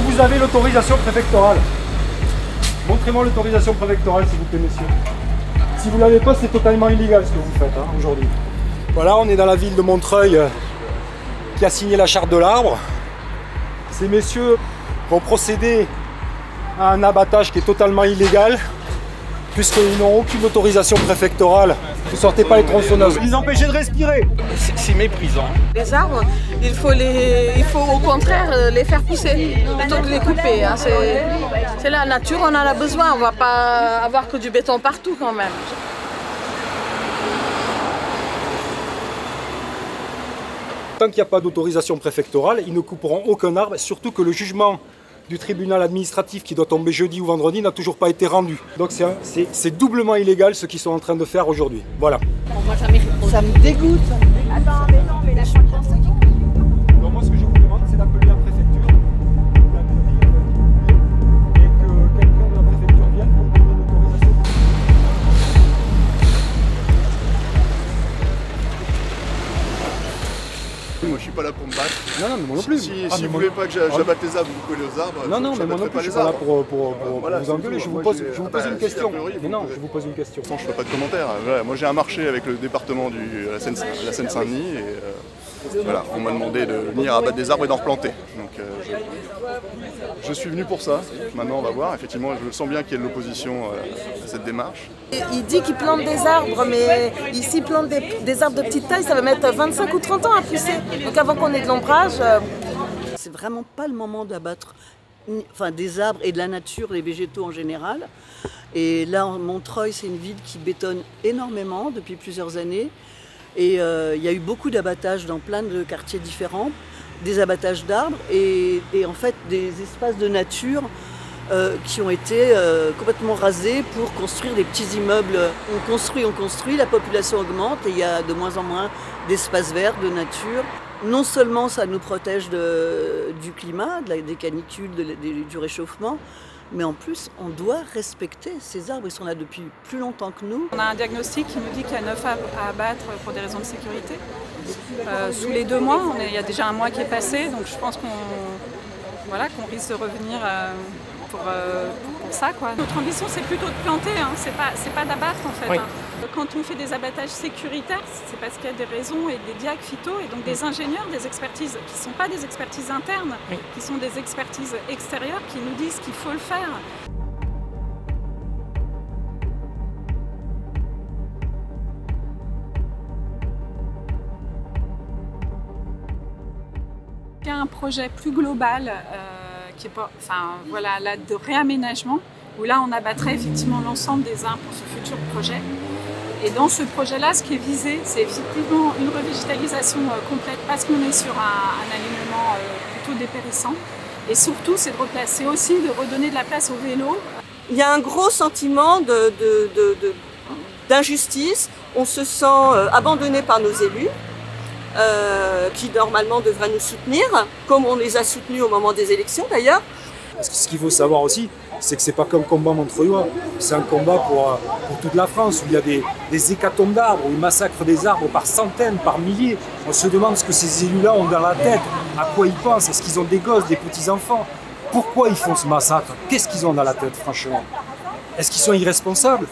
vous avez l'autorisation préfectorale? Montrez-moi l'autorisation préfectorale, s'il vous plaît, messieurs. Si vous ne l'avez pas, c'est totalement illégal ce que vous faites aujourd'hui. Voilà, on est dans la ville de Montreuil qui a signé la charte de l'arbre. Ces messieurs vont procéder à un abattage qui est totalement illégal, puisqu'ils n'ont aucune autorisation préfectorale. Ne sortez pas les tronçonneuses. Ils empêchaient de respirer. C'est méprisant. Les arbres, il faut au contraire les faire pousser plutôt que les couper. Hein. C'est la nature, on en a besoin. On ne va pas avoir que du béton partout quand même. Tant qu'il n'y a pas d'autorisation préfectorale, ils ne couperont aucun arbre, surtout que le jugement du tribunal administratif qui doit tomber jeudi ou vendredi n'a toujours pas été rendu. Donc c'est doublement illégal ce qu'ils sont en train de faire aujourd'hui. Voilà. Moi, ça me dégoûte. Attends, mais non, mais la chance. Donc moi ce que je vous demande, c'est d'appeler la préfecture, la mairie, et que quelqu'un de la préfecture vienne pour donner une autorisation. Moi je suis pas là pour me battre. Non, non, mais moi non plus. Si vous voulez pas que j'abatte les arbres, vous collez aux arbres. Non, non, mais moi non plus, je suis pas là pour vous engueuler. Je vous pose une question. Mais non, je vous pose une question. Je ne fais pas de commentaires. Voilà, moi j'ai un marché avec le département de la Seine-Saint-Denis et voilà, on m'a demandé de venir abattre des arbres et d'en replanter. Donc je suis venu pour ça. Maintenant on va voir. Effectivement, je sens bien qu'il y a de l'opposition à cette démarche. Il dit qu'il plante des arbres, mais ici, plante des arbres de petite taille, ça va mettre 25 ou 30 ans à pousser. Donc avant qu'on ait de l'ombrage... C'est vraiment pas le moment d'abattre des arbres et de la nature, les végétaux en général. Et là, Montreuil, c'est une ville qui bétonne énormément depuis plusieurs années. Et il y a eu beaucoup d'abattages dans plein de quartiers différents, des abattages d'arbres et en fait des espaces de nature qui ont été complètement rasés pour construire des petits immeubles. On construit, la population augmente et il y a de moins en moins d'espaces verts, de nature. Non seulement ça nous protège du climat, des canicules, du réchauffement, mais en plus on doit respecter ces arbres, ils sont là depuis plus longtemps que nous. On a un diagnostic qui nous dit qu'il y a 9 arbres à abattre pour des raisons de sécurité. Sous les 2 mois, il y a déjà un mois qui est passé, donc je pense qu'on risque de revenir pour ça, quoi. Notre ambition, c'est plutôt de planter, hein. C'est pas d'abattre en fait. Oui. Hein. Quand on fait des abattages sécuritaires, c'est parce qu'il y a des raisons et des diags phyto et donc des ingénieurs, des expertises qui ne sont pas des expertises internes, oui, qui sont des expertises extérieures qui nous disent qu'il faut le faire. Il y a un projet plus global qui est pas, là, de réaménagement, où là on abattrait effectivement l'ensemble des arbres pour ce futur projet. Et dans ce projet-là, ce qui est visé, c'est effectivement une revégétalisation complète parce qu'on est sur un alignement plutôt dépérissant. Et surtout, c'est de replacer aussi, de redonner de la place au vélo. Il y a un gros sentiment d'injustice. On se sent abandonné par nos élus. Qui normalement devraient nous soutenir, comme on les a soutenus au moment des élections d'ailleurs. Ce qu'il faut savoir aussi, c'est que c'est pas qu'un combat montreuillois, c'est un combat pour toute la France, où il y a des hécatombes d'arbres, où ils massacrent des arbres par centaines, par milliers. On se demande ce que ces élus-là ont dans la tête, à quoi ils pensent, est-ce qu'ils ont des gosses, des petits-enfants? Pourquoi ils font ce massacre? Qu'est-ce qu'ils ont dans la tête, franchement? Est-ce qu'ils sont irresponsables?